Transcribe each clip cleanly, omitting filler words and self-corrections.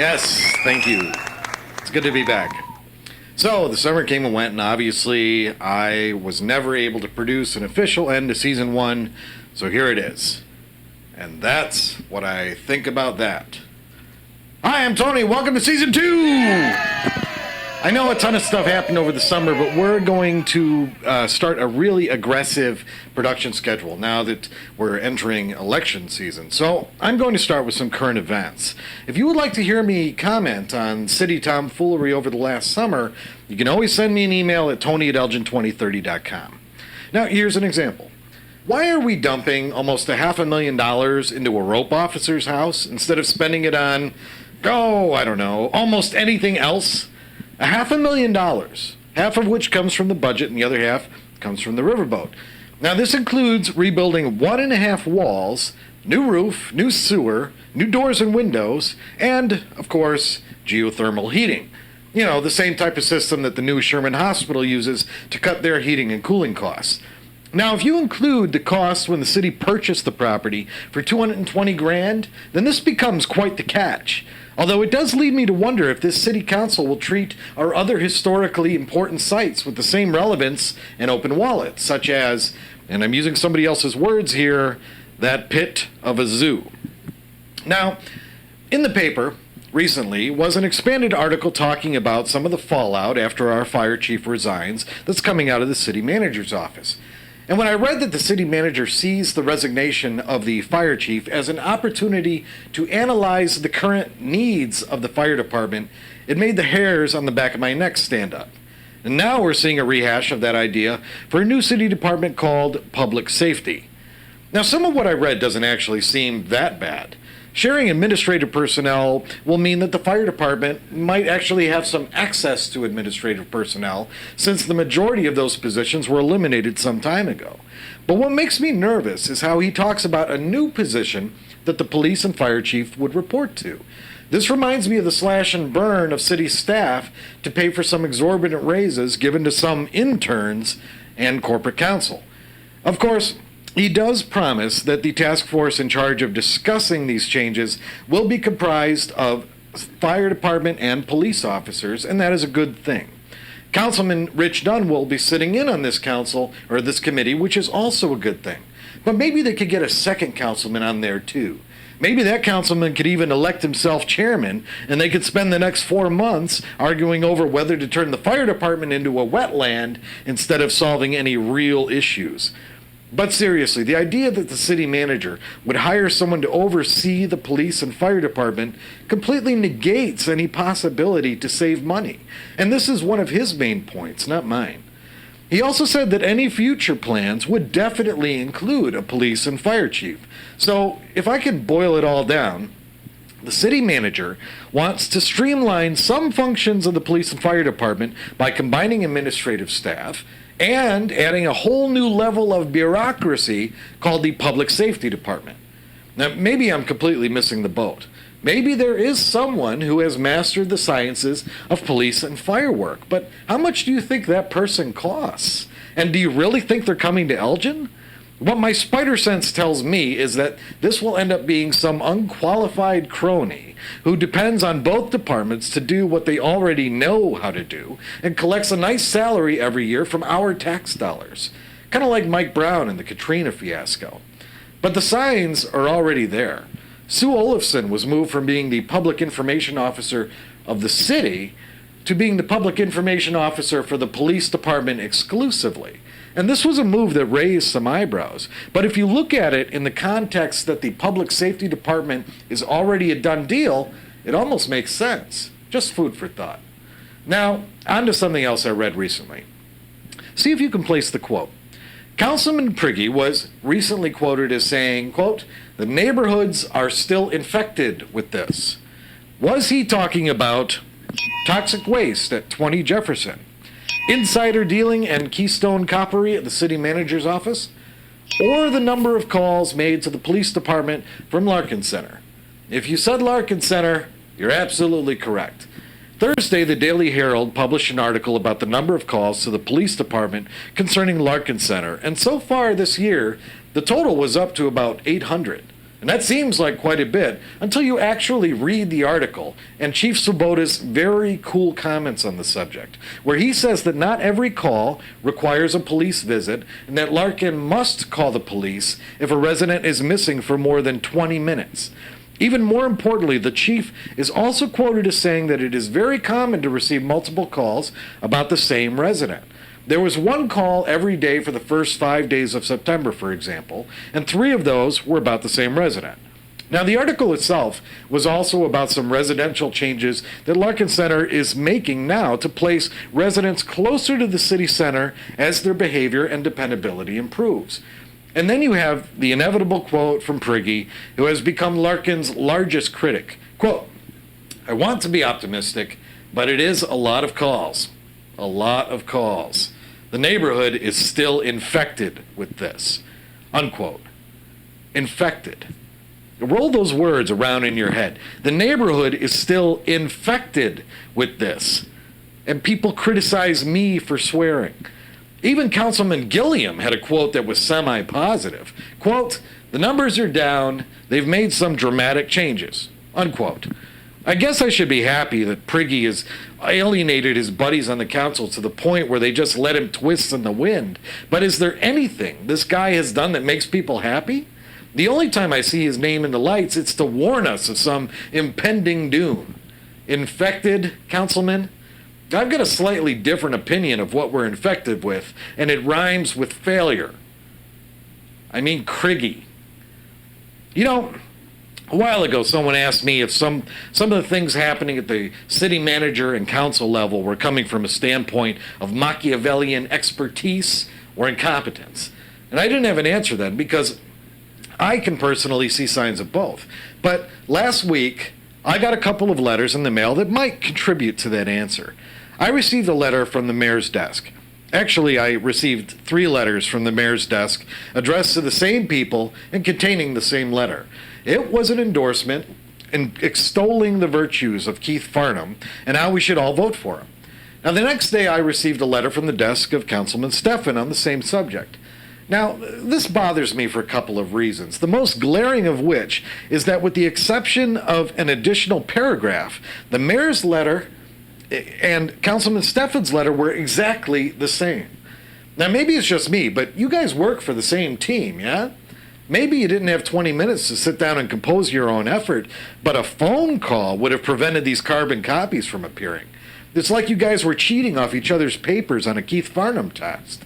Yes, thank you. It's good to be back. So, the summer came and went, and obviously I was never able to produce an official end to season 1, so here it is. And that's what I think about that. Hi, I'm Tony. Welcome to season 2! I know a ton of stuff happened over the summer, but we're going to start a really aggressive production schedule now that we're entering election season. So I'm going to start with some current events. If you would like to hear me comment on city tomfoolery over the last summer, you can always send me an email at tony@elgin2030.com. Now, here's an example. Why are we dumping almost $500,000 into a rope officer's house instead of spending it on, I don't know, almost anything else? $500,000, half of which comes from the budget and the other half comes from the riverboat. Now, this includes rebuilding 1.5 walls, new roof, new sewer, new doors and windows, and, of course, geothermal heating. You know, the same type of system that the new Sherman Hospital uses to cut their heating and cooling costs. Now, if you include the costs when the city purchased the property for $220,000, then this becomes quite the catch. Although it does lead me to wonder if this city council will treat our other historically important sites with the same relevance and open wallet, such as, and I'm using somebody else's words here, that pit of a zoo. Now, in the paper recently was an expanded article talking about some of the fallout after our fire chief resigns that's coming out of the city manager's office. And when I read that the city manager sees the resignation of the fire chief as an opportunity to analyze the current needs of the fire department, it made the hairs on the back of my neck stand up. And now we're seeing a rehash of that idea for a new city department called Public Safety. Now, some of what I read doesn't actually seem that bad. Sharing administrative personnel will mean that the fire department might actually have some access to administrative personnel, since the majority of those positions were eliminated some time ago. But what makes me nervous is how he talks about a new position that the police and fire chief would report to. This reminds me of the slash and burn of city staff to pay for some exorbitant raises given to some interns and corporate counsel. Of course, he does promise that the task force in charge of discussing these changes will be comprised of fire department and police officers, and that is a good thing. Councilman Rich Dunn will be sitting in on this council, or this committee, which is also a good thing. But maybe they could get a second councilman on there too. Maybe that councilman could even elect himself chairman, and they could spend the next 4 months arguing over whether to turn the fire department into a wetland instead of solving any real issues. But seriously, the idea that the city manager would hire someone to oversee the police and fire department completely negates any possibility to save money. And this is one of his main points, not mine. He also said that any future plans would definitely include a police and fire chief. So, if I can boil it all down, the city manager wants to streamline some functions of the police and fire department by combining administrative staff and adding a whole new level of bureaucracy called the Public Safety Department. Now, maybe I'm completely missing the boat. Maybe there is someone who has mastered the sciences of police and fire work, but how much do you think that person costs? And do you really think they're coming to Elgin? What my spider sense tells me is that this will end up being some unqualified crony who depends on both departments to do what they already know how to do and collects a nice salary every year from our tax dollars. Kind of like Mike Brown in the Katrina fiasco. But the signs are already there. Sue Olafson was moved from being the public information officer of the city to being the public information officer for the police department exclusively. And this was a move that raised some eyebrows. But if you look at it in the context that the Public Safety Department is already a done deal, it almost makes sense. Just food for thought. Now, on to something else I read recently. See if you can place the quote. Councilman Prigge was recently quoted as saying, quote, "The neighborhoods are still infected with this." Was he talking about toxic waste at 20 Jefferson? Insider dealing and Keystone Coppery at the city manager's office, or the number of calls made to the police department from Larkin Center? If you said Larkin Center, you're absolutely correct. Thursday, the Daily Herald published an article about the number of calls to the police department concerning Larkin Center, and so far this year, the total was up to about 800. And that seems like quite a bit until you actually read the article and Chief Swoboda's very cool comments on the subject, where he says that not every call requires a police visit and that Larkin must call the police if a resident is missing for more than 20 minutes. Even more importantly, the chief is also quoted as saying that it is very common to receive multiple calls about the same resident. There was one call every day for the first 5 days of September, for example, and 3 of those were about the same resident. Now, the article itself was also about some residential changes that Larkin Center is making now to place residents closer to the city center as their behavior and dependability improves. And then you have the inevitable quote from Prigge, who has become Larkin's largest critic. Quote, "I want to be optimistic, but it is a lot of calls. A lot of calls. The neighborhood is still infected with this." Unquote. Infected. Roll those words around in your head. The neighborhood is still infected with this. And people criticize me for swearing. Even Councilman Gilliam had a quote that was semi-positive. Quote, "The numbers are down. They've made some dramatic changes." Unquote. I guess I should be happy that Prigge has alienated his buddies on the council to the point where they just let him twist in the wind. But is there anything this guy has done that makes people happy? The only time I see his name in the lights, it's to warn us of some impending doom. Infected, councilman? I've got a slightly different opinion of what we're infected with, and it rhymes with failure. I mean Prigge. You know, a while ago, someone asked me if some of the things happening at the city manager and council level were coming from a standpoint of Machiavellian expertise or incompetence. And I didn't have an answer then because I can personally see signs of both. But last week, I got a couple of letters in the mail that might contribute to that answer. I received a letter from the mayor's desk. Actually, I received 3 letters from the mayor's desk addressed to the same people and containing the same letter. It was an endorsement in extolling the virtues of Keith Farnham and how we should all vote for him. Now, the next day I received a letter from the desk of Councilman Stephan on the same subject. Now, this bothers me for a couple of reasons, the most glaring of which is that with the exception of an additional paragraph, the mayor's letter and Councilman Stephan's letter were exactly the same. Now, maybe it's just me, but you guys work for the same team, yeah? Maybe you didn't have 20 minutes to sit down and compose your own effort, but a phone call would have prevented these carbon copies from appearing. It's like you guys were cheating off each other's papers on a Keith Farnham test.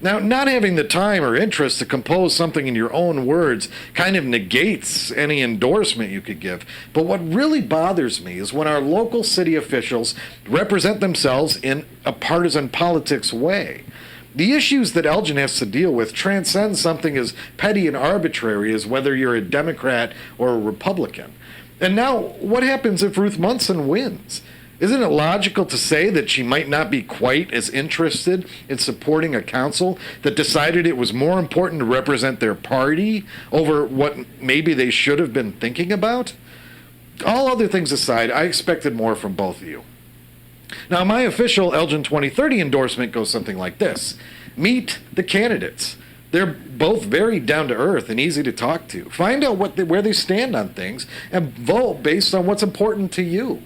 Now, not having the time or interest to compose something in your own words kind of negates any endorsement you could give. But what really bothers me is when our local city officials represent themselves in a partisan politics way. The issues that Elgin has to deal with transcend something as petty and arbitrary as whether you're a Democrat or a Republican. And now, what happens if Ruth Munson wins? Isn't it logical to say that she might not be quite as interested in supporting a council that decided it was more important to represent their party over what maybe they should have been thinking about? All other things aside, I expected more from both of you. Now, my official Elgin 2030 endorsement goes something like this. Meet the candidates. They're both very down-to-earth and easy to talk to. Find out where they stand on things and vote based on what's important to you.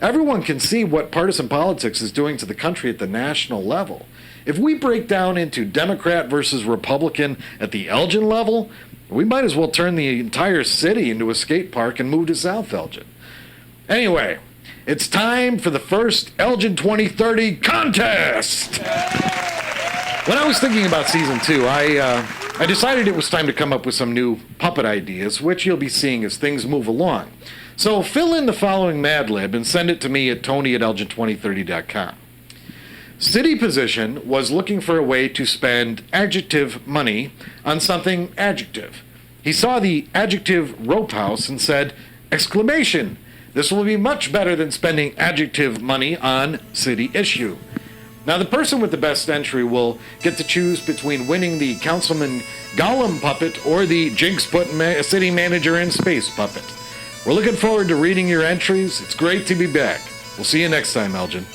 Everyone can see what partisan politics is doing to the country at the national level. If we break down into Democrat versus Republican at the Elgin level, we might as well turn the entire city into a skate park and move to South Elgin. Anyway, it's time for the first Elgin 2030 contest! When I was thinking about season 2, I decided it was time to come up with some new puppet ideas, which you'll be seeing as things move along. So fill in the following Mad Lib and send it to me at tony@elgin2030.com. City position was looking for a way to spend adjective money on something adjective. He saw the adjective rope house and said, exclamation, this will be much better than spending adjective money on city issue. Now, the person with the best entry will get to choose between winning the Councilman Gollum puppet or the Jinx Put City Manager in Space puppet. We're looking forward to reading your entries. It's great to be back. We'll see you next time, Elgin.